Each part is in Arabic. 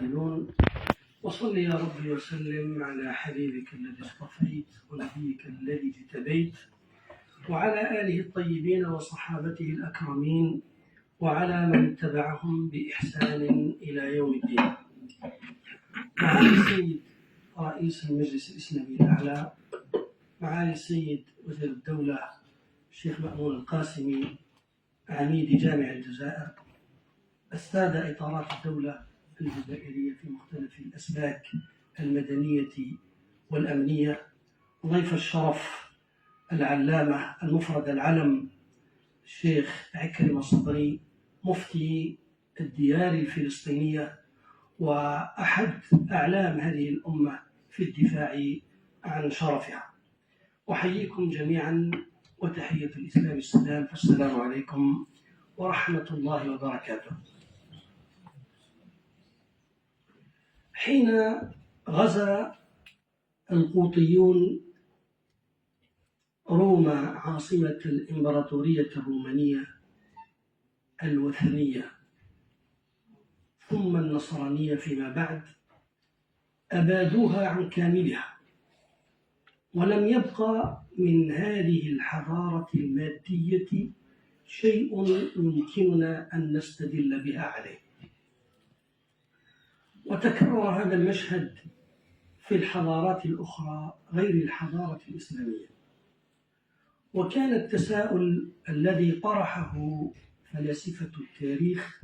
الفاضلون، وصل يا ربي وسلم على حبيبك الذي اصطفيت ونبيك الذي اجتبيت وعلى آله الطيبين وصحابته الأكرمين وعلى من تبعهم بإحسان إلى يوم الدين. معالي السيد رئيس المجلس الإسلامي الأعلى، معالي السيد وزير الدولة الشيخ مأمون القاسمي عميد جامع الجزائر، السادة إطارات الدولة الجزائرية في مختلف الأسلاك المدنية والأمنية، ضيف الشرف العلامة المفرد العلم الشيخ عكرمة صبري مفتي الديار الفلسطينية وأحد أعلام هذه الأمة في الدفاع عن شرفها، أحييكم جميعا وتحية الإسلام السلام، فالسلام عليكم ورحمة الله وبركاته. حين غزا القوطيون روما عاصمة الإمبراطورية الرومانية الوثنية ثم النصرانية فيما بعد، أبادوها عن كاملها، ولم يبقى من هذه الحضارة المادية شيء يمكننا أن نستدل بها عليه. وتكرر هذا المشهد في الحضارات الأخرى غير الحضارة الإسلامية. وكان التساؤل الذي طرحه فلاسفة التاريخ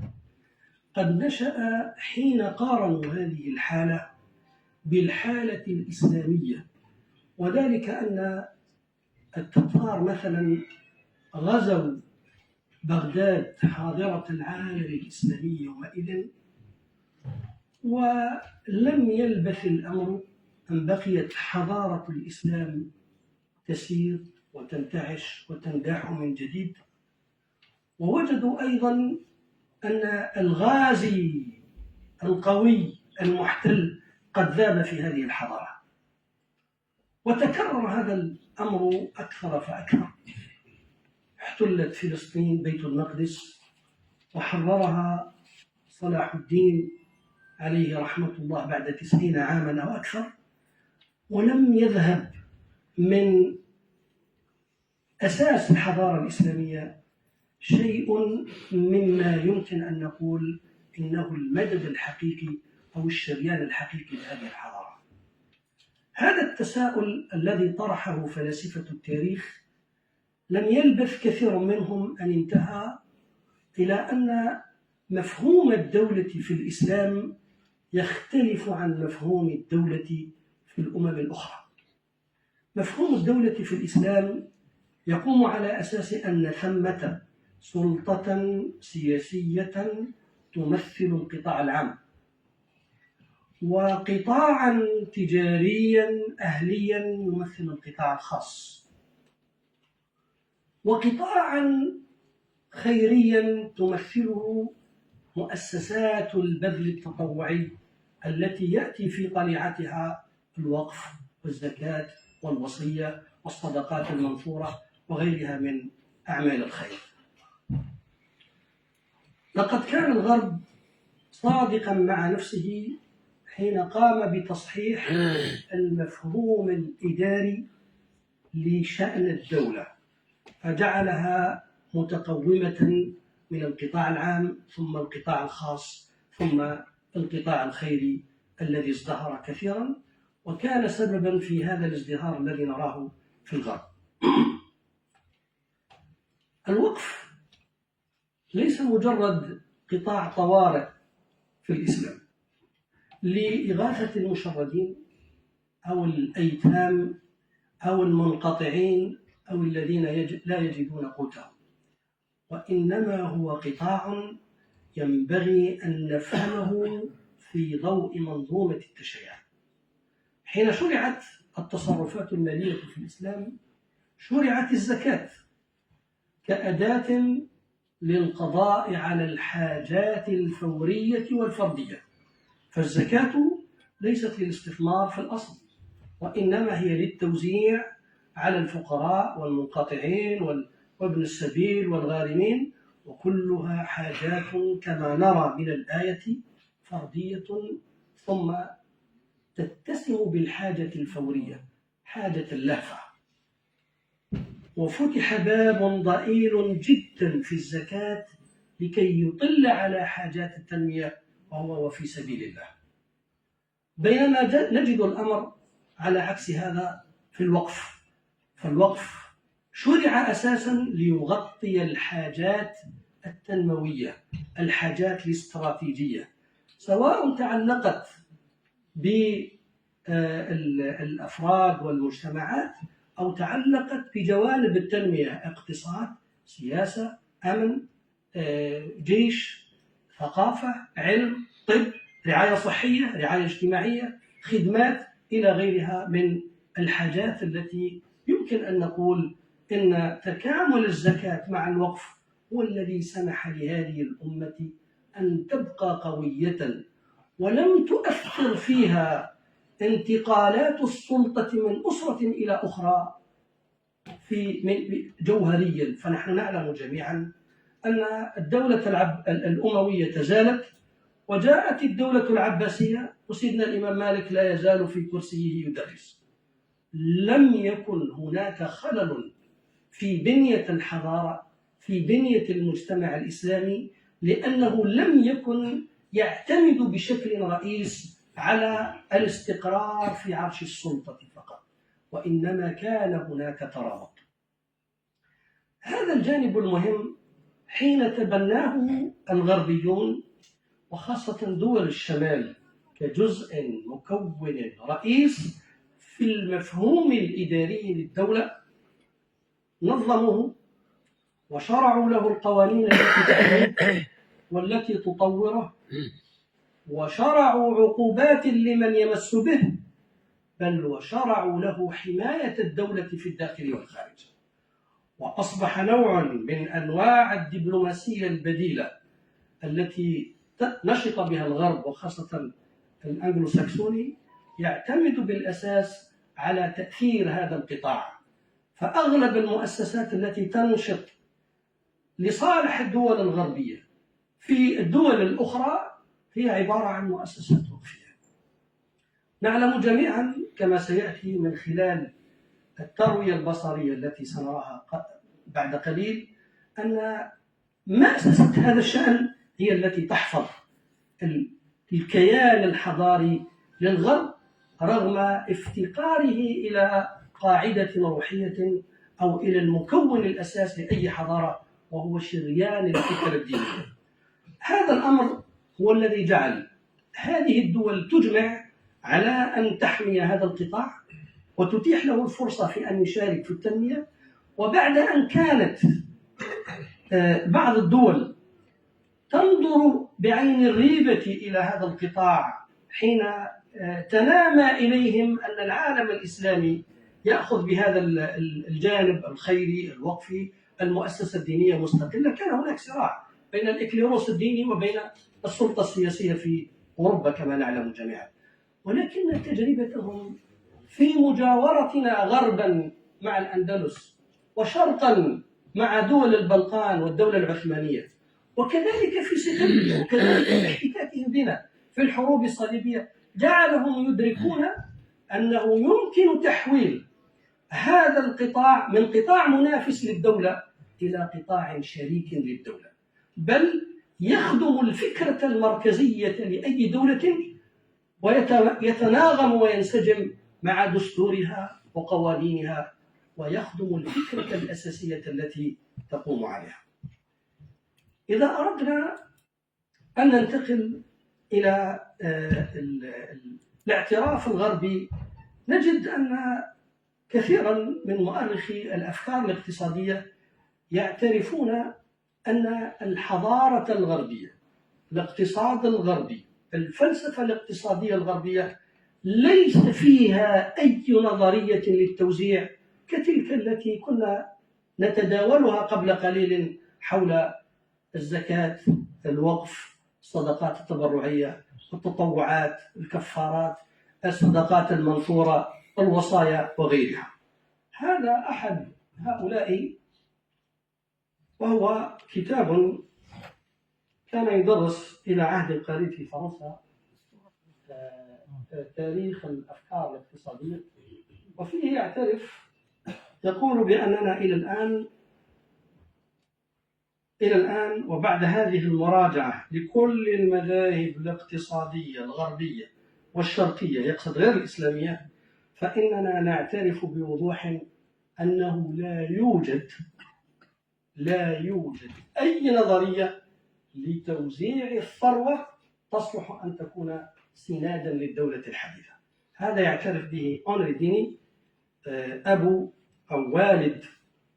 قد نشأ حين قارنوا هذه الحالة بالحالة الإسلامية، وذلك أن التتار مثلا غزوا بغداد حاضرة العالم الإسلامي يومئذ، ولم يلبث الأمر أن بقيت حضارة الإسلام تسير وتنتعش وتنداح من جديد. ووجدوا أيضا أن الغازي القوي المحتل قد ذاب في هذه الحضارة، وتكرر هذا الأمر أكثر فأكثر. احتلت فلسطين بيت المقدس وحررها صلاح الدين عليه رحمة الله بعد 90 عاما أو أكثر، ولم يذهب من أساس الحضارة الإسلامية شيء مما يمكن أن نقول إنه المدد الحقيقي أو الشريان الحقيقي لهذه الحضارة. هذا التساؤل الذي طرحه فلاسفة التاريخ لم يلبث كثير منهم أن انتهى إلى أن مفهوم الدولة في الإسلام يختلف عن مفهوم الدولة في الأمم الأخرى. مفهوم الدولة في الإسلام يقوم على أساس أن ثمة سلطة سياسية تمثل القطاع العام، وقطاعا تجاريا أهليا يمثل القطاع الخاص، وقطاعا خيريا تمثله مؤسسات البذل التطوعي التي يأتي في طليعتها الوقف والزكاة والوصية والصدقات المنثورة وغيرها من أعمال الخير. لقد كان الغرب صادقا مع نفسه حين قام بتصحيح المفهوم الإداري لشأن الدولة، فجعلها متقومة من القطاع العام ثم القطاع الخاص ثم القطاع الخيري الذي ازدهر كثيرا، وكان سببا في هذا الازدهار الذي نراه في الغرب. الوقف ليس مجرد قطاع طوارئ في الإسلام لإغاثة المشردين أو الأيتام أو المنقطعين أو الذين لا يجدون قوتهم، وإنما هو قطاع ينبغي أن نفهمه في ضوء منظومة التشريع. حين شرعت التصرفات المالية في الإسلام شرعت الزكاة كأداة للقضاء على الحاجات الفورية والفردية، فالزكاة ليست للاستثمار في الأصل، وإنما هي للتوزيع على الفقراء والمنقطعين وابن السبيل والغارمين، وكلها حاجات كما نرى من الآية فردية ثم تتسم بالحاجة الفورية، حاجة اللهفة. وفتح باب ضئيل جدا في الزكاة لكي يطل على حاجات التنمية، وهو وفي سبيل الله. بينما نجد الأمر على عكس هذا في الوقف. فالوقف شرع أساسا ليغطي الحاجات التنموية، الحاجات الاستراتيجية، سواء تعلقت بالأفراد والمجتمعات أو تعلقت بجوانب التنمية، اقتصاد، سياسة، أمن، جيش، ثقافة، علم، طب، رعاية صحية، رعاية اجتماعية، خدمات، إلى غيرها من الحاجات التي يمكن أن نقول إن تكامل الزكاة مع الوقف هو الذي سمح لهذه الأمة أن تبقى قوية ولم تؤثر فيها انتقالات السلطة من أسرة إلى أخرى جوهريا. فنحن نعلم جميعا أن الدولة الأموية تزالت وجاءت الدولة العباسية، وسيدنا الإمام مالك لا يزال في كرسيه يدرس. لم يكن هناك خلل في بنية الحضارة، في بنية المجتمع الإسلامي، لأنه لم يكن يعتمد بشكل رئيس على الاستقرار في عرش السلطة فقط، وإنما كان هناك ترابط. هذا الجانب المهم حين تبناه الغربيون وخاصة دول الشمال كجزء مكون رئيس في المفهوم الإداري للدولة، نظموه وشرعوا له القوانين التي تحميه والتي تطوره، وشرعوا عقوبات لمن يمس به، بل وشرعوا له حماية الدولة في الداخل والخارج. وأصبح نوع من أنواع الدبلوماسية البديلة التي نشط بها الغرب وخاصة الأنجلو ساكسوني يعتمد بالأساس على تأثير هذا القطاع. فأغلب المؤسسات التي تنشط لصالح الدول الغربية في الدول الأخرى هي عبارة عن مؤسسات وقفية. نعلم جميعا كما سيأتي من خلال التروية البصرية التي سنراها بعد قليل أن مؤسسة هذا الشأن هي التي تحفظ الكيان الحضاري للغرب رغم افتقاره إلى قاعدة روحية أو إلى المكون الأساسي لأي حضارة وهو شريان الفكر الديني. هذا الأمر هو الذي جعل هذه الدول تجمع على أن تحمي هذا القطاع وتتيح له الفرصة في أن يشارك في التنمية. وبعد أن كانت بعض الدول تنظر بعين الريبة إلى هذا القطاع حين تنامى إليهم أن العالم الإسلامي يأخذ بهذا الجانب الخيري الوقفي، المؤسسة الدينية مستقلة، كان هناك صراع بين الإكليروس الديني وبين السلطة السياسية في أوروبا كما نعلم جميعا. ولكن تجربتهم في مجاورتنا غربا مع الأندلس وشرقا مع دول البلقان والدولة العثمانية، وكذلك في صقلية، وكذلك في احتكاكهم بنا في الحروب الصليبية، جعلهم يدركون أنه يمكن تحويل هذا القطاع من قطاع منافس للدولة إلى قطاع شريك للدولة، بل يخدم الفكرة المركزية لأي دولة ويتناغم وينسجم مع دستورها وقوانينها، ويخدم الفكرة الأساسية التي تقوم عليها. إذا أردنا أن ننتقل إلى الاعتراف الغربي، نجد أن كثيرا من مؤرخي الأفكار الاقتصادية يعترفون أن الحضارة الغربية، الاقتصاد الغربي، الفلسفة الاقتصادية الغربية ليس فيها أي نظرية للتوزيع كتلك التي كنا نتداولها قبل قليل حول الزكاة، الوقف، الصدقات التبرعية، التطوعات، الكفارات، الصدقات المنثورة، الوصايا وغيرها. هذا أحد هؤلاء، وهو كتاب كان يدرس إلى عهد قريب في فرنسا تاريخ الأفكار الاقتصادية، وفيه يعترف يقول بأننا إلى الآن وبعد هذه المراجعة لكل المذاهب الاقتصادية الغربية والشرقية، يقصد غير الإسلامية، فإننا نعترف بوضوح أنه لا يوجد أي نظرية لتوزيع الثروة تصلح أن تكون سنادا للدولة الحديثة. هذا يعترف به أنري ديني، أبو أو والد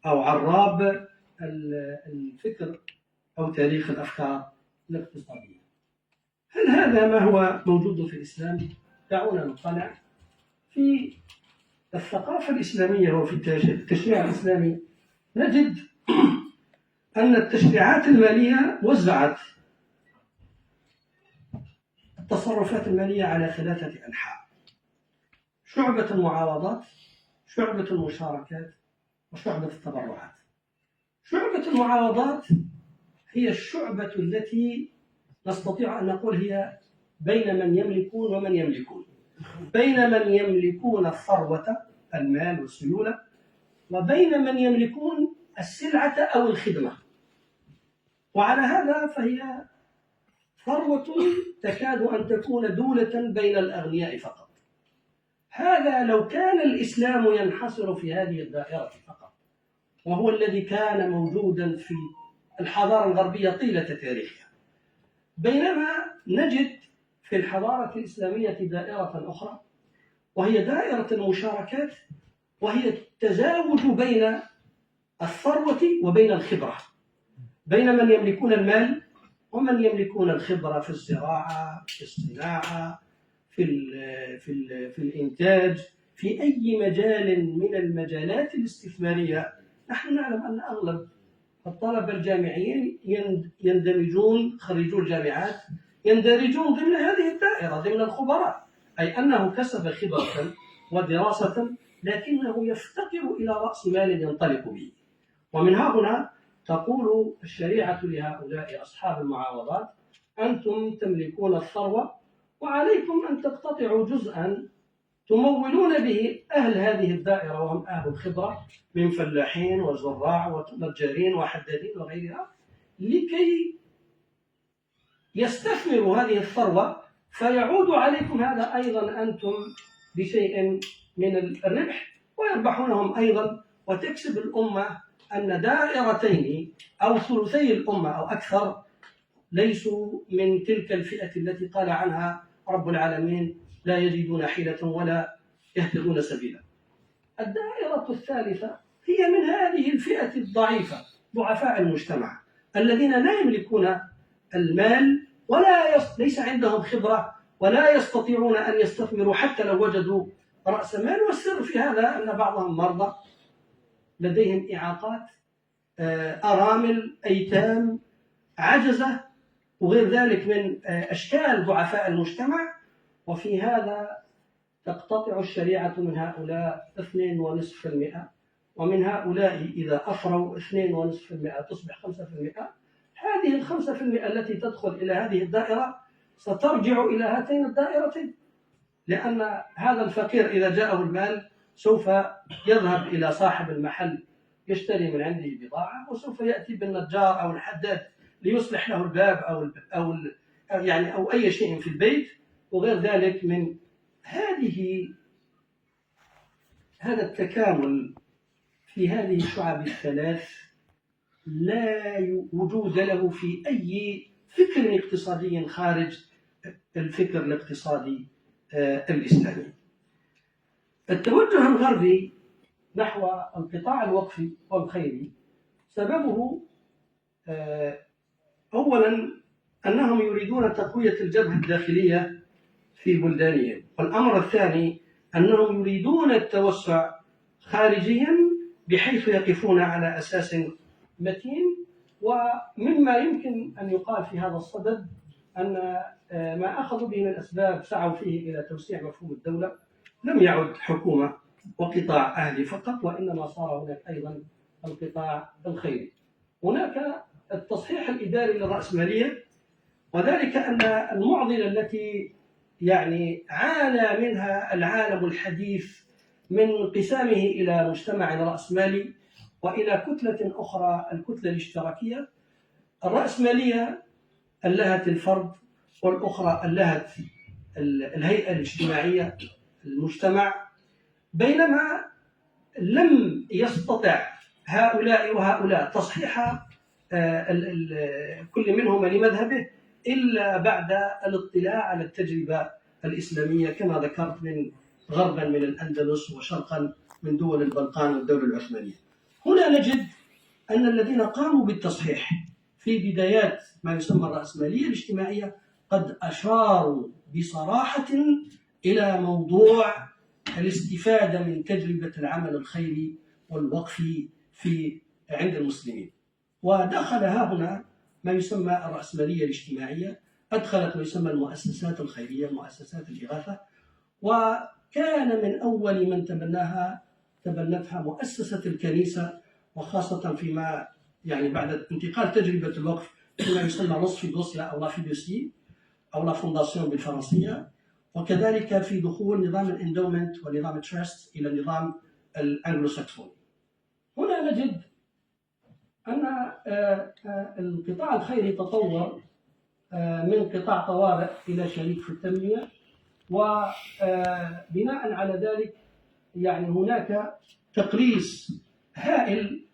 أو عراب الفكر أو تاريخ الأفكار الاقتصادية. هل هذا ما هو موجود في الإسلام؟ دعونا نطلع في الثقافة الإسلامية وفي التشريع الإسلامي. نجد أن التشريعات المالية وزعت التصرفات المالية على 3 أنحاء: شعبة المعاوضات، شعبة المشاركات، وشعبة التبرعات. شعبة المعاوضات هي الشعبة التي نستطيع أن نقول هي بين من يملكون ومن يملكون، بين من يملكون الثروة المال والسيولة وبين من يملكون السلعة أو الخدمة. وعلى هذا فهي ثروة تكاد أن تكون دولة بين الأغنياء فقط. هذا لو كان الإسلام ينحصر في هذه الدائرة فقط، وهو الذي كان موجودا في الحضارة الغربية طيلة تاريخها. بينما نجد في الحضارة الإسلامية دائرة أخرى، وهي دائرة المشاركات، وهي التزاوج بين الثروة وبين الخبرة، بين من يملكون المال ومن يملكون الخبرة في الزراعة، في الصناعة، في الإنتاج، في أي مجال من المجالات الاستثمارية. نحن نعلم أن أغلب الطلبة الجامعيين يندمجون، خريجو الجامعات يندرجون ضمن هذه الدائرة، ضمن الخبراء، أي أنه كسب خبرة ودراسة، لكنه يفتقر إلى رأس مال ينطلق به. ومن هنا تقول الشريعة لهؤلاء أصحاب المعاوضات: أنتم تملكون الثروة وعليكم أن تقتطعوا جزءا تمولون به أهل هذه الدائرة، وهم أهل الخبرة من فلاحين وزراع وتجارين وحدادين وغيرها، لكي يستثمروا هذه الثروة فيعود عليكم هذا أيضا أنتم بشيء من الربح، ويربحونهم أيضا، وتكسب الأمة أن دائرتين أو ثلثي الأمة أو أكثر ليسوا من تلك الفئة التي قال عنها رب العالمين: لا يجدون حيلة ولا يهتدون سبيلا. الدائرة الثالثة هي من هذه الفئة الضعيفة، ضعفاء المجتمع، الذين لا يملكون المال ليس عندهم خبرة ولا يستطيعون أن يستثمروا حتى لو وجدوا رأس مال. والسر في هذا أن بعضهم مرضى، لديهم إعاقات، أرامل، أيتام، عجزة، وغير ذلك من أشكال ضعفاء المجتمع. وفي هذا تقتطع الشريعة من هؤلاء 2.5%، ومن هؤلاء إذا أفروا 2.5% تصبح 5%. هذه 5% التي تدخل إلى هذه الدائرة سترجع إلى هاتين الدائرتين، لأن هذا الفقير إذا جاءه المال سوف يذهب إلى صاحب المحل يشتري من عنده بضاعة، وسوف يأتي بالنجار أو الحداد ليصلح له الباب أو أي شيء في البيت، وغير ذلك من هذا التكامل في هذه الشعب الثلاث لا وجود له في أي فكر اقتصادي خارج الفكر الاقتصادي الإسلامي. التوجه الغربي نحو القطاع الوقفي والخيري سببه أولا أنهم يريدون تقوية الجبهة الداخلية في بلدانهم، والأمر الثاني أنهم يريدون التوسع خارجيا بحيث يقفون على أساس متين. ومما يمكن أن يقال في هذا الصدد أن ما أخذوا به من أسباب سعوا فيه إلى توسيع مفهوم الدولة لم يعد حكومة وقطاع أهلي فقط، وإنما صار هناك أيضا القطاع الخيري. هناك التصحيح الإداري للرأسمالية وذلك أن المعضلة التي يعني عانى منها العالم الحديث من انقسامه إلى مجتمع رأسمالي وإلى كتلة أخرى، الكتلة الاشتراكية. الرأسمالية ألهت الفرد، والأخرى ألهت الهيئة الاجتماعية، المجتمع، بينما لم يستطع هؤلاء وهؤلاء تصحيح كل منهما لمذهبه إلا بعد الاطلاع على التجربة الإسلامية كما ذكرت، من غربا من الأندلس وشرقا من دول البلقان والدولة العثمانية. هنا نجد أن الذين قاموا بالتصحيح في بدايات ما يسمى الرأسمالية الاجتماعية قد أشاروا بصراحة إلى موضوع الاستفادة من تجربة العمل الخيري والوقفي عند المسلمين. ودخل هنا ما يسمى الرأسمالية الاجتماعية، أدخلت ما يسمى المؤسسات الخيرية، مؤسسات الإغاثة، وكان من أول من تبنتها مؤسسة الكنيسة، وخاصة فيما يعني بعد انتقال تجربة الوقف فيما يسمى نصف دوسيا أو لا فيدوسي أو لا فونداسيون بالفرنسية، وكذلك في دخول نظام الاندومنت ونظام التراست إلى النظام الأنجلوساكسوني. هنا نجد أن القطاع الخيري تطور من قطاع طوارئ إلى شريك في التنمية، وبناء على ذلك يعني هناك تقليص هائل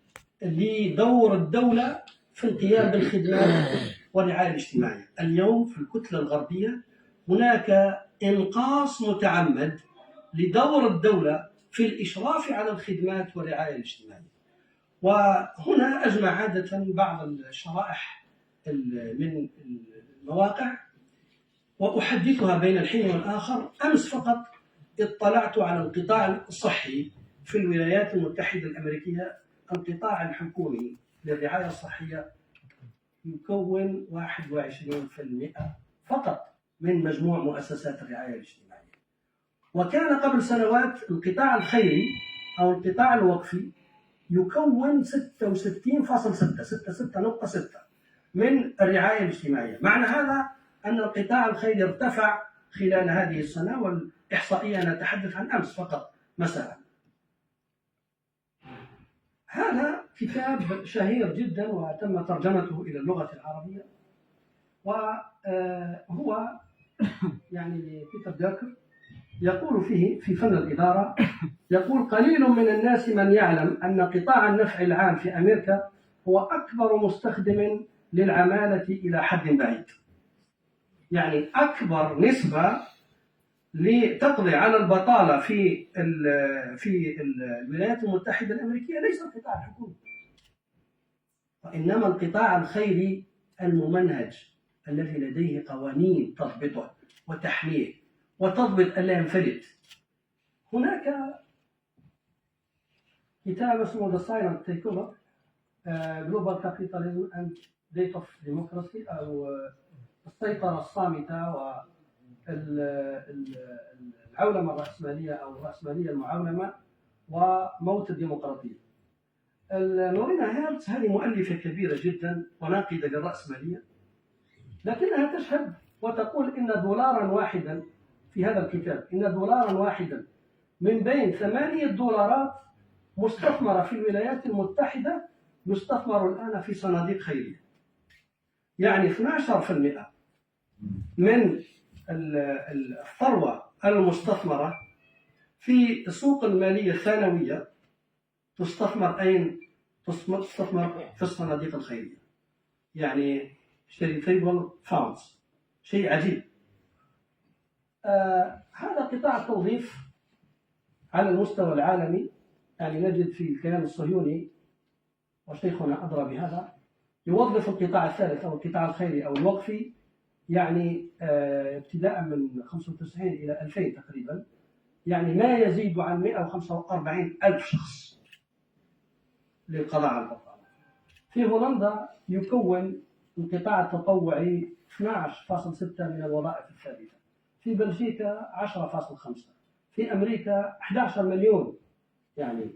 لدور الدولة في القيام بالخدمات والرعاية الاجتماعية. اليوم في الكتلة الغربية هناك إنقاص متعمد لدور الدولة في الإشراف على الخدمات والرعاية الاجتماعية. وهنا أجمع عادة بعض الشرائح من المواقع وأحدثها بين الحين والآخر. أمس فقط اطلعت على القطاع الصحي في الولايات المتحدة الأمريكية. القطاع الحكومي للرعاية الصحية يكون 21% فقط من مجموع مؤسسات الرعاية الاجتماعية، وكان قبل سنوات القطاع الخيري أو القطاع الوقفي يكون 66.6 من الرعاية الاجتماعية. معنى هذا أن القطاع الخيري ارتفع خلال هذه السنة، والإحصائية نتحدث عن أمس فقط مساء. هذا كتاب شهير جدا وتم ترجمته إلى اللغة العربية، وهو يعني لبيتر ديركر، يقول فيه في فن الإدارة، يقول: قليل من الناس من يعلم أن قطاع النفع العام في أمريكا هو أكبر مستخدم للعمالة إلى حد بعيد. يعني أكبر نسبة لتقضي على البطالة في الولايات المتحدة الأمريكية ليس القطاع الحكومي، وإنما القطاع الخيري الممنهج الذي لديه قوانين تضبطه وتحميه وتضبط ألا ينفلت. هناك كتاب اسمه The Silent Takeover Global Capitalism and Date of Democracy، أو السيطرة الصامتة والعولمة الرأسمالية أو الرأسمالية المعولمة وموت الديمقراطية. نورينا هيرتز هذه مؤلفة كبيرة جدا وناقدة للرأسمالية، لكنها تشهد وتقول إن دولارا واحدا في هذا الكتاب، إن دولارا واحدا من بين 8 دولارات مستثمرة في الولايات المتحدة يستثمر الآن في صناديق خيرية. يعني 12% من الثروة المستثمرة في السوق المالية الثانوية تستثمر أين؟ تستثمر في الصناديق الخيرية، يعني charitable funds. شيء عجيب. هذا قطاع التوظيف على المستوى العالمي، يعني نجد في الكيان الصهيوني، وشيخنا أدرى بهذا، يوظف القطاع الثالث أو القطاع الخيري أو الوقفي، يعني ابتداء من 95 إلى 2000 تقريبا، يعني ما يزيد عن 145 ألف شخص للقضاء على البطالة. في هولندا يكون القطاع التطوعي 12.6 من الوظائف الثابتة، في بلجيكا 10.5، في أمريكا 11 مليون، يعني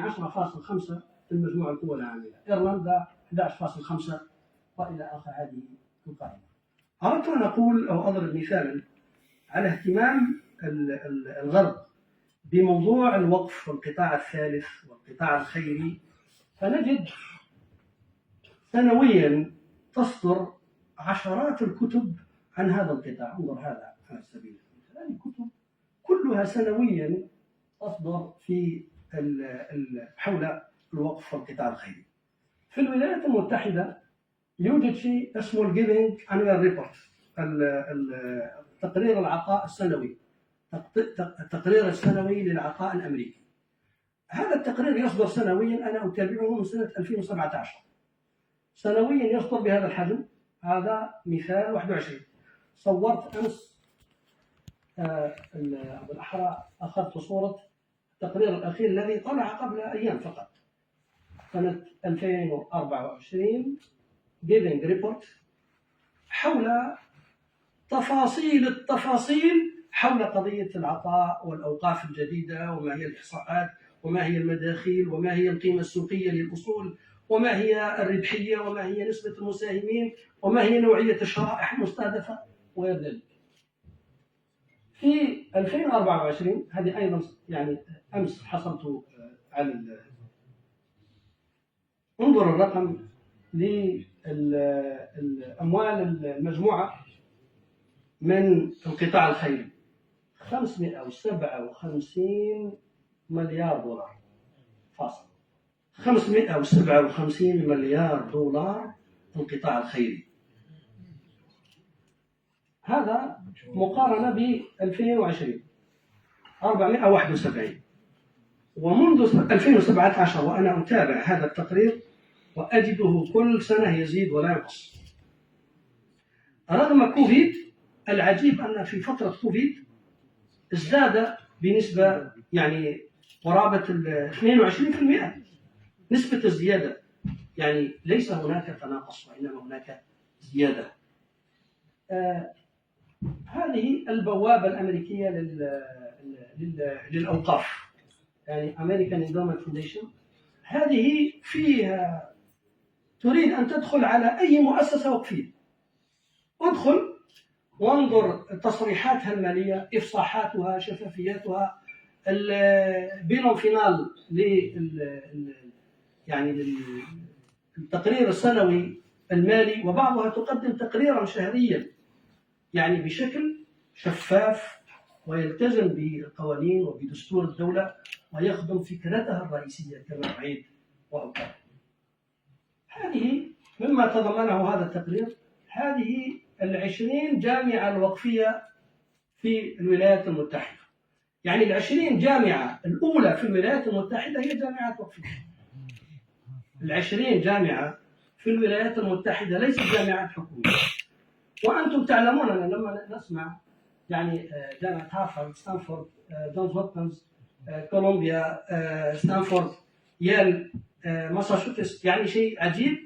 10.5 في المجموع القوى العاملة، إيرلندا 11.5 وإلى آخر هذه القائمة. أردت أن أقول أو أضرب مثالا على اهتمام الغرب بموضوع الوقف والقطاع الثالث والقطاع الخيري، فنجد سنويا تصدر عشرات الكتب عن هذا القطاع. انظر هذا على سبيل المثال، هذه الكتب كلها سنويا تصدر في حول الوقف والقطاع الخيري. في الولايات المتحدة يوجد شيء اسمه الجيفنج انوال ريبورت، تقرير العطاء السنوي، التقرير السنوي للعطاء الأمريكي. هذا التقرير يصدر سنويا، أنا أتابعه من سنة 2017 سنويا يصدر بهذا الحجم. هذا مثال 21. صورت أمس بالأحرى أخذت صورة التقرير الأخير الذي طلع قبل أيام فقط، سنة 2024 Giving Report، حول تفاصيل التفاصيل حول قضية العطاء والأوقاف الجديدة، وما هي الإحصاءات، وما هي المداخيل، وما هي القيمة السوقية للأصول، وما هي الربحية، وما هي نسبة المساهمين، وما هي نوعية الشرائح المستهدفة وغير ذلك. في 2024 هذه أيضا يعني أمس حصلت على انظر الرقم للأموال المجموعة من القطاع الخيري، 557 مليار دولار فاصل، 557 مليار دولار القطاع الخيري. هذا مقارنة ب 2020 471. ومنذ 2017 وأنا أتابع هذا التقرير وأجده كل سنة يزيد ولا ينقص. رغم كوفيد، العجيب أن في فترة كوفيد ازداد بنسبة يعني قرابة 22% نسبة الزيادة، يعني ليس هناك تناقص وإنما هناك زيادة. هذه البوابة الأمريكية للأوقاف، يعني American Endowment Foundation. هذه فيها تريد أن تدخل على أي مؤسسة وقفية، ادخل وانظر تصريحاتها المالية، إفصاحاتها، شفافياتها، البيلون فينال يعني التقرير السنوي المالي، وبعضها تقدم تقريرا شهريا يعني بشكل شفاف ويلتزم بالقوانين وبدستور الدولة ويخدم فكرتها الرئيسية كما أعيد وأكرر. هذه مما تضمنه هذا التقرير، هذه 20 جامعة الوقفية في الولايات المتحدة. يعني 20 جامعة الأولى في الولايات المتحدة هي جامعات وقفية. 20 جامعة في الولايات المتحدة ليست جامعات حكومية. وأنتم تعلمون أن لما نسمع يعني جامعة هارفارد، ستانفورد، جونز هوبكنز، كولومبيا، ستانفورد، ييل، ماساتشوستس، يعني شيء عجيب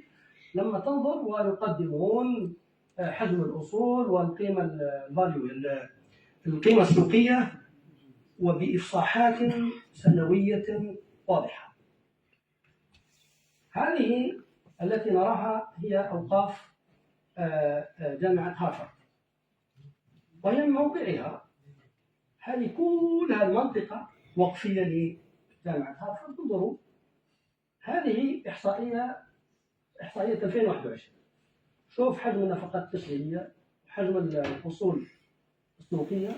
لما تنظر ويقدمون حجم الأصول والقيمة الفاليو، القيمة السوقية، وبإفصاحات سنوية واضحة. هذه التي نراها هي أوقاف جامعة هارفارد، وهي من موقعها هذه كلها المنطقة وقفية لجامعة هارفارد. انظروا هذه إحصائية 2021. شوف حجم النفقات التشغيلية، حجم الأصول السوقية،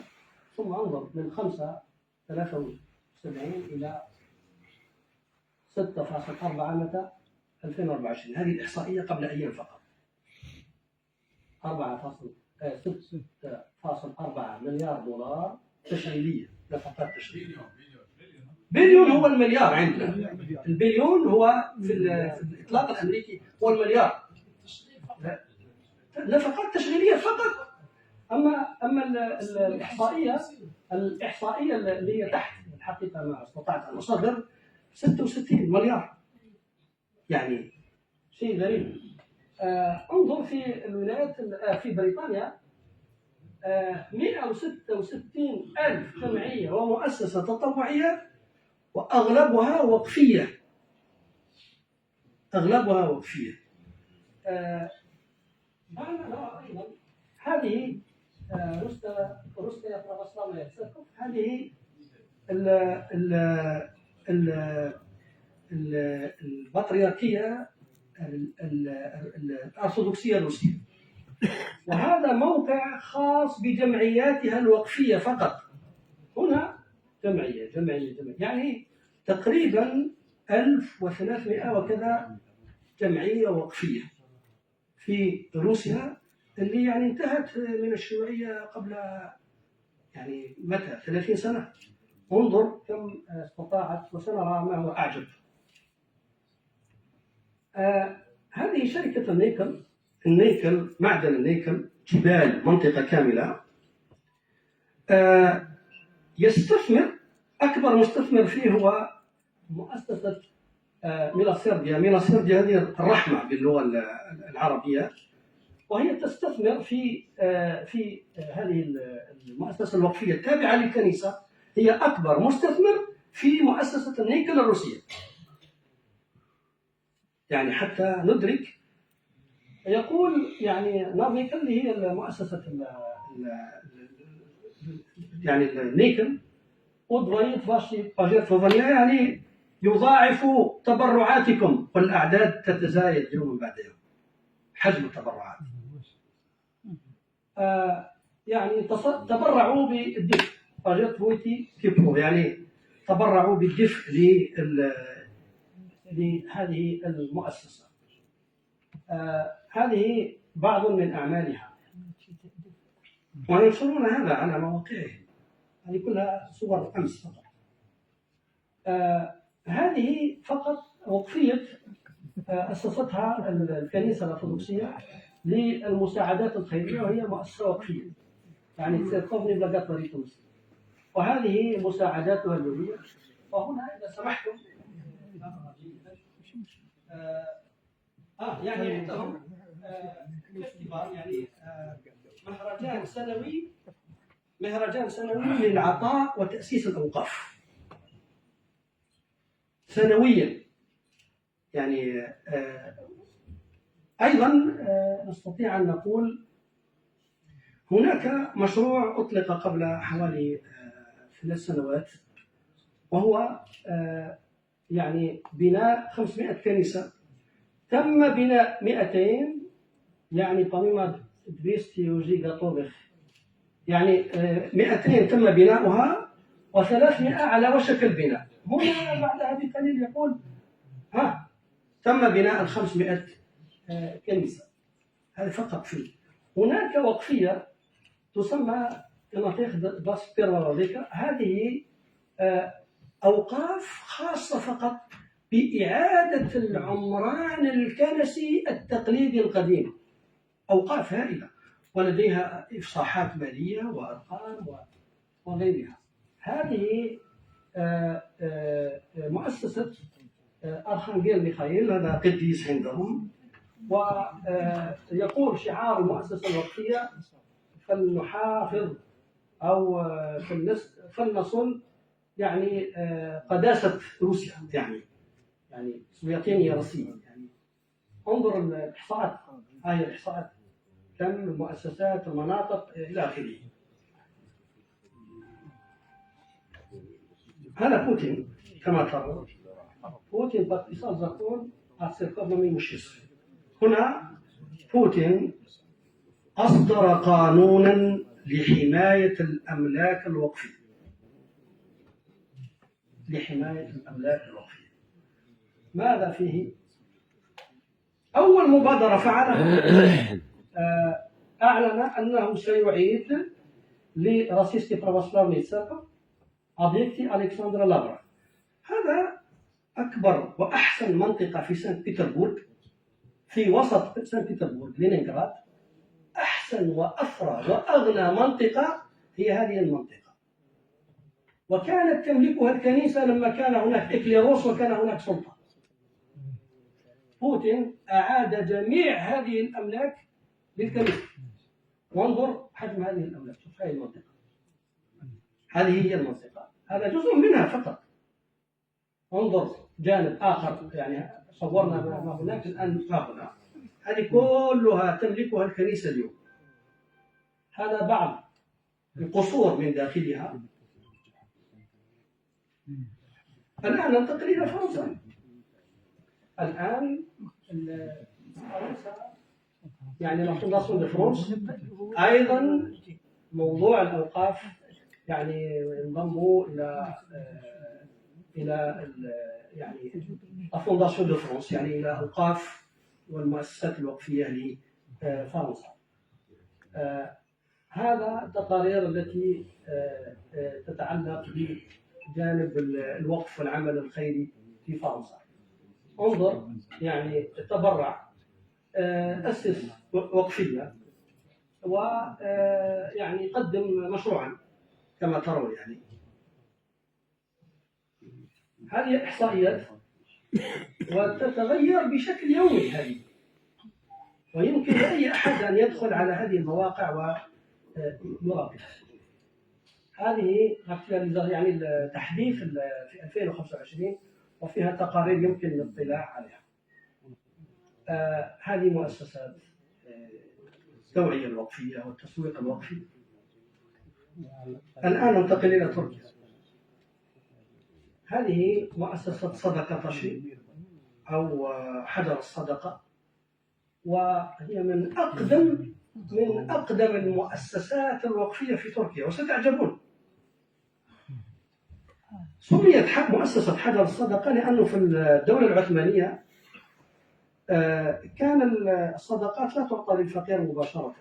ثم انظر من 5.73 إلى 6.4 متى 2024. هذه الإحصائية قبل أيام فقط. 6.4 مليار دولار تشغيلية، نفقات تشغيلية. بليون هو المليار عندنا، البليون هو في الإطلاق الأمريكي هو المليار نفقات تشغيلية فقط. أما الإحصائية اللي هي تحت الحقيقة ما استطعت أن أصدر 66 مليار، يعني شيء غريب. انظر في الولايات، في بريطانيا 166,000 جمعية ومؤسسة تطوعية، وأغلبها وقفية. لا أيضا هذه روسيا برافاسلاوية سيركوف، هذه ال ال ال البطريركية الأرثوذكسية الروسية، وهذا موقع خاص بجمعياتها الوقفية فقط. هنا جمعية يعني تقريبا 1300 وكذا جمعية وقفية في روسيا، اللي يعني انتهت من الشيوعية قبل يعني متى 30 سنة. انظر كم استطاعت، وسنرى ما هو أعجب. هذه شركة النيكل، معدن النيكل، جبال منطقة كاملة. يستثمر، أكبر مستثمر فيه هو مؤسسة ميلاسيرديا هذه الرحمة باللغة العربية، وهي تستثمر في هذه المؤسسة الوقفية التابعة للكنيسة. هي أكبر مستثمر في مؤسسة النيكل الروسية. يعني حتى ندرك، يقول يعني نارنيكل هي المؤسسة يعني النيكل ودفايت فاشي باجيت فوفانيا، يعني يضاعف تبرعاتكم والأعداد تتزايد يوم بعد يوم، حجم التبرعات. يعني تبرعوا بالدفء باجيت فويتي كيبو، يعني تبرعوا بالدفء لهذه المؤسسة. هذه بعض من أعمالها، وينشرون هذا على مواقعهم. هذه كلها صور أمس فقط. هذه فقط وقفية أسستها الكنيسة الأرثوذكسية للمساعدات الخيرية، وهي مؤسسة وقفية يعني تستخدم لغات طريق، وهذه مساعداتها اليومية. وهنا إذا سمحتم يعني عندهم فيستيفال، يعني مهرجان سنوي للعطاء وتأسيس الأوقاف سنويا. يعني أيضا نستطيع أن نقول هناك مشروع أطلق قبل حوالي 3 سنوات، وهو يعني بناء 500 كنيسة. تم بناء 200، يعني طميمة 200 يوجي غاطوبخ، يعني 200 تم بناؤها و300 على وشك البناء. هنا بعد هذه القليل يقول تم بناء 500 كنيسة. هذا فقط فيه. هناك وقفية تسمى كناطيخ باسبيروليكا، هذه أوقاف خاصة فقط بإعادة العمران الكنسي التقليدي القديم. أوقاف هائلة ولديها إفصاحات مالية وأرقام وغيرها. هذه مؤسسة أرخانجيل ميخائيل، هذا قديس عندهم، ويقول شعار المؤسسة الوقفية: فلنحافظ أو فلنصل يعني قداسة روسيا، يعني سويتينيا روسيا. يعني انظر الإحصاءات، هاي الإحصاءات، كم المؤسسات، المناطق إلى آخره. هذا بوتين كما ترون. بوتين باتصال زاكون أتسيركوفنومي مشيس. هنا بوتين أصدر قانونا لحماية الأملاك الوقفية. ماذا فيه؟ أول مبادرة فعلها أعلن أنه سيعيد لراسيستي برافاسلاوي سيركوف أبيكتي ألكسندر لابرا. هذا أكبر وأحسن منطقة في سانت بطرسبرغ، في وسط سانت بطرسبرغ لينينغراد. أحسن وأفرى وأغنى منطقة هي هذه المنطقة، وكانت تملكها الكنيسة لما كان هناك إكليروس وكان هناك سلطة. بوتين أعاد جميع هذه الأملاك للكنيسة. وانظر حجم هذه الأملاك، شوف هذه المنطقة، هذه هي المنطقة، هذا جزء منها فقط. انظر جانب آخر، يعني صورنا ما هناك الآن ها هنا، هذه كلها تملكها الكنيسة اليوم. هذا بعض القصور من داخلها. الآن ننتقل إلى فرنسا. الآن فرنسا يعني لا فونداسيون دو فرانس أيضا موضوع الأوقاف يعني انضموا إلى يعني لا فونداسيون دو فرانس، يعني إلى أوقاف والمؤسسات الوقفية لفرنسا. هذا التقارير التي تتعلق بجانب الوقف والعمل الخيري في فرنسا. انظر يعني تبرع، أسس وقفية، ويعني قدم مشروعا كما ترون. يعني هذه إحصائيات وتتغير بشكل يومي هذه، ويمكن لأي أحد أن يدخل على هذه المواقع ويراقب. هذه يعني التحديث في 2025 وفيها تقارير يمكن الاطلاع عليها. هذه مؤسسات التوعية الوقفية والتسويق الوقفي. الآن ننتقل إلى تركيا. هذه مؤسسة صدقة تشي أو حجر الصدقة، وهي من أقدم المؤسسات الوقفية في تركيا، وستعجبون. سميت مؤسسة حجر الصدقة لأنه في الدولة العثمانية كان الصدقات لا تعطى للفقير مباشرة،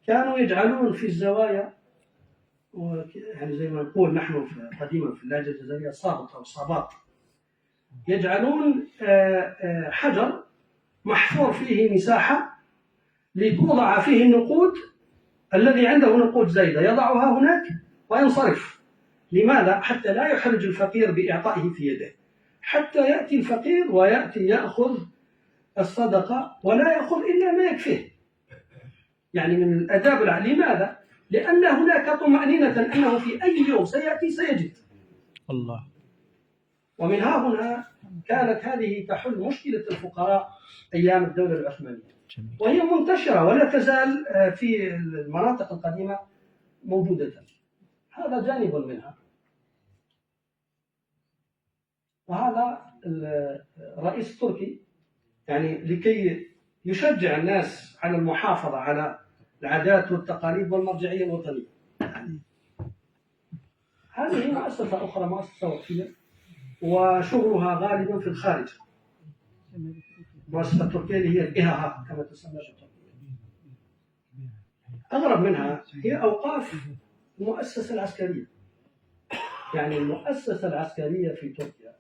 كانوا يجعلون في الزوايا، يعني زي ما نقول نحن قديما في اللهجة الجزائرية صابط أو صابات، يجعلون حجر محفور فيه مساحة لتوضع فيه النقود، الذي عنده نقود زايدة يضعها هناك وينصرف. لماذا؟ حتى لا يحرج الفقير بإعطائه في يده، حتى يأتي الفقير ويأتي يأخذ الصدقة ولا يأخذ إلا ما يكفيه. يعني من الأداب العالية. لماذا؟ لأن هناك طمأنينة أنه في أي يوم سيأتي سيجد الله. ومن هنا كانت هذه تحل مشكلة الفقراء أيام الدولة العثمانية، وهي منتشرة ولا تزال في المناطق القديمة موجودة. هذا جانب منها. وهذا الرئيس التركي يعني لكي يشجع الناس على المحافظة على العادات والتقاليد والمرجعية الوطنية. هذه مؤسسة أخرى، مؤسسة وقفية، وشغلها غالبا في الخارج. المؤسسة التركية اللي هي الإهاها كما تسمى في تركيا. أغرب منها هي أوقاف المؤسسة العسكرية. يعني المؤسسة العسكرية في تركيا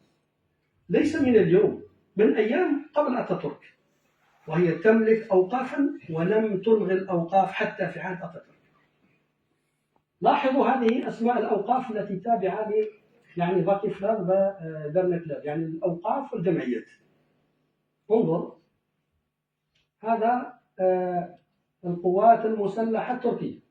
ليس من اليوم، من أيام قبل أتاتورك، وهي تملك أوقافا ولم تلغي الأوقاف حتى في عهد أتاتورك. لاحظوا هذه أسماء الأوقاف التي تابعة يعني فاكيفلاف ودرنكلاف، يعني الأوقاف والجمعيات. انظر، هذا القوات المسلحة التركية.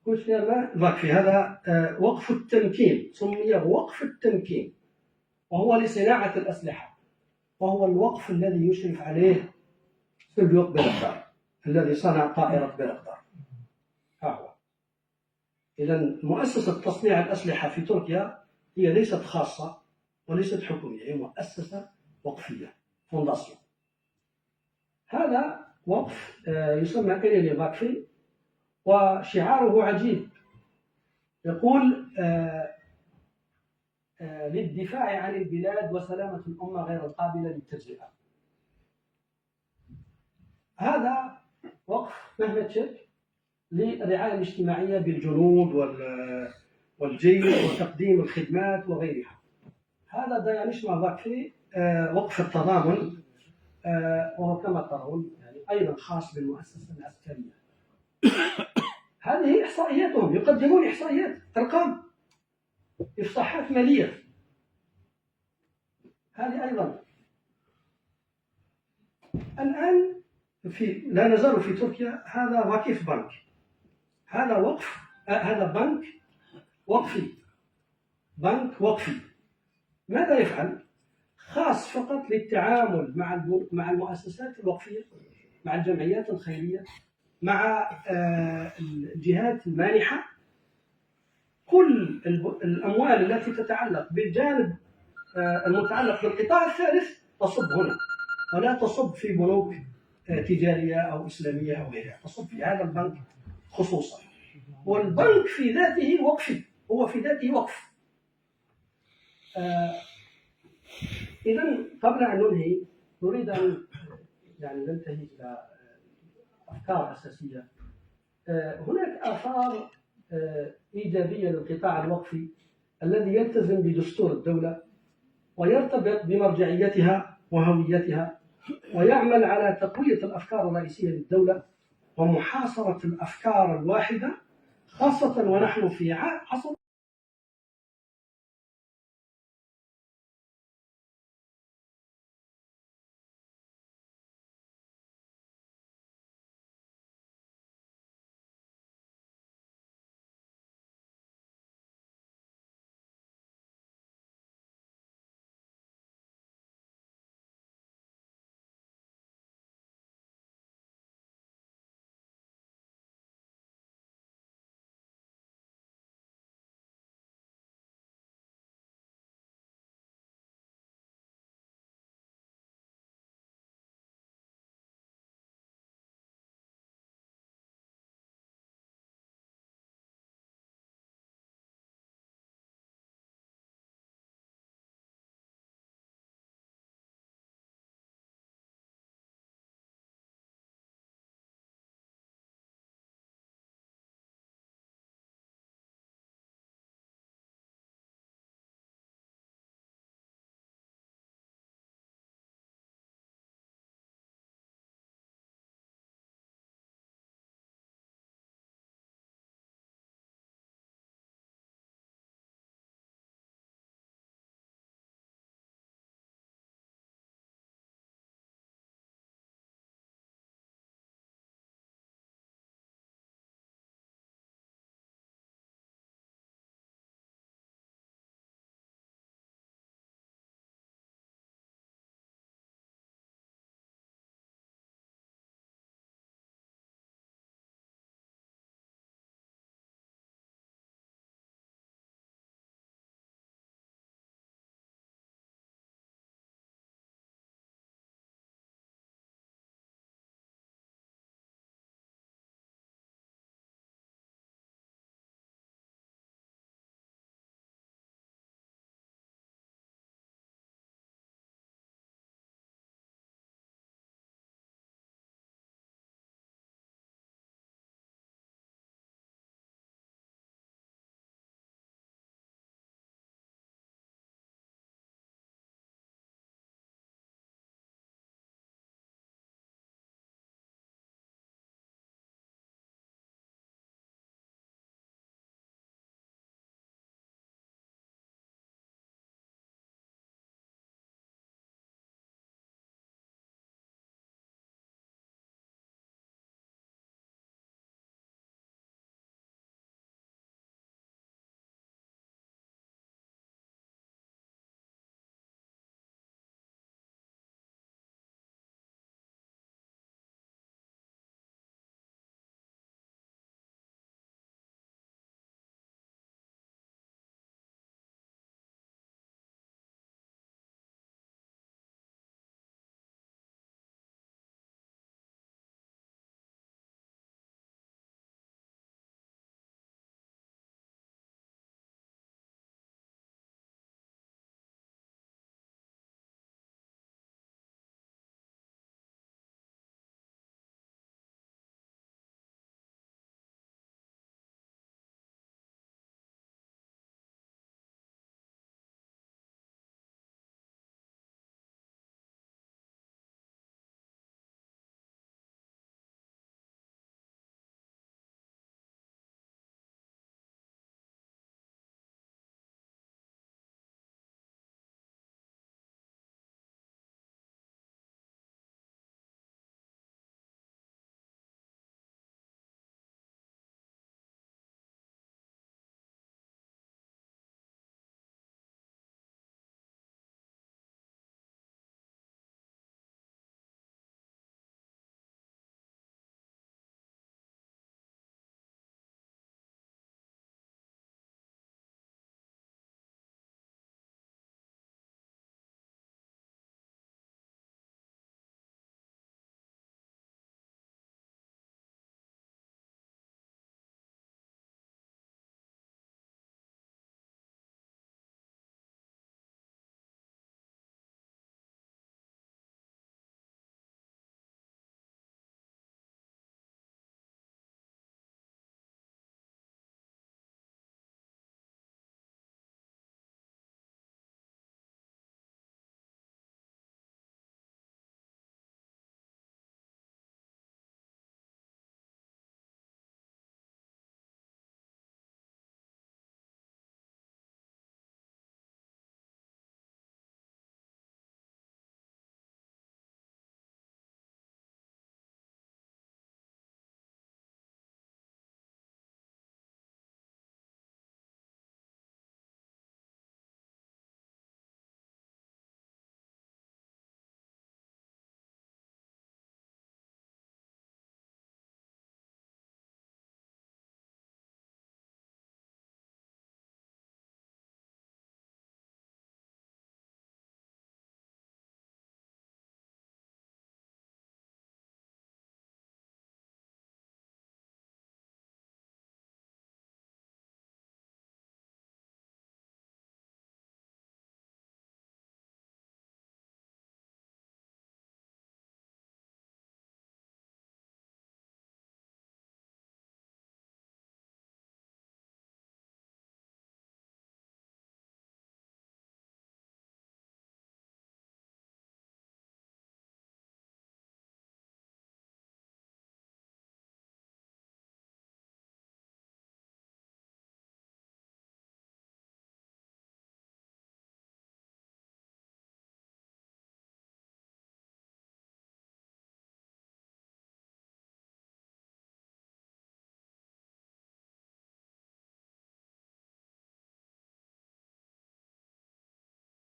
في هذا وقف التمكين، سمي وقف التمكين، وهو لصناعة الأسلحة، وهو الوقف الذي يشرف عليه سلجوق بيرقدار الذي صنع طائرة بيرقدار. هو إذن مؤسسة تصنيع الأسلحة في تركيا هي ليست خاصة وليست حكومية، هي مؤسسة وقفية، فونداسيون. هذا وقف يسمى إليني فاكفي، وشعاره عجيب، يقول للدفاع عن البلاد وسلامة الأمة غير القابلة للتجزئة. هذا وقف مهمتشك للرعاية الاجتماعية بالجنود والجيش وتقديم الخدمات وغيرها. هذا دايانشما فاكفي وقف التضامن، وهو كما ترون يعني أيضا خاص بالمؤسسة العسكرية. هذه إحصائياتهم، يقدمون إحصائيات، أرقام، إفصاحات مالية. هذه أيضا الآن لا نزال في تركيا. هذا واكيف بنك، هذا وقف، هذا بنك وقفي، بنك وقفي. ماذا يفعل؟ خاص فقط للتعامل مع المؤسسات الوقفية، مع الجمعيات الخيرية، مع الجهات المانحة. كل الأموال التي تتعلق بالجانب المتعلق بالقطاع الثالث تصب هنا، ولا تصب في بنوك تجارية أو إسلامية أو غيرها، تصب في هذا البنك خصوصا. والبنك في ذاته وقفي، هو في ذاته وقف. إذن قبل أن ننهي نريد أن ننتهي إلى أفكار أساسية. هناك آثار إيجابية للقطاع الوقفي الذي يلتزم بدستور الدولة ويرتبط بمرجعيتها وهويتها، ويعمل على تقوية الأفكار الرئيسية للدولة ومحاصرة الأفكار الواحدة، خاصة ونحن في عصر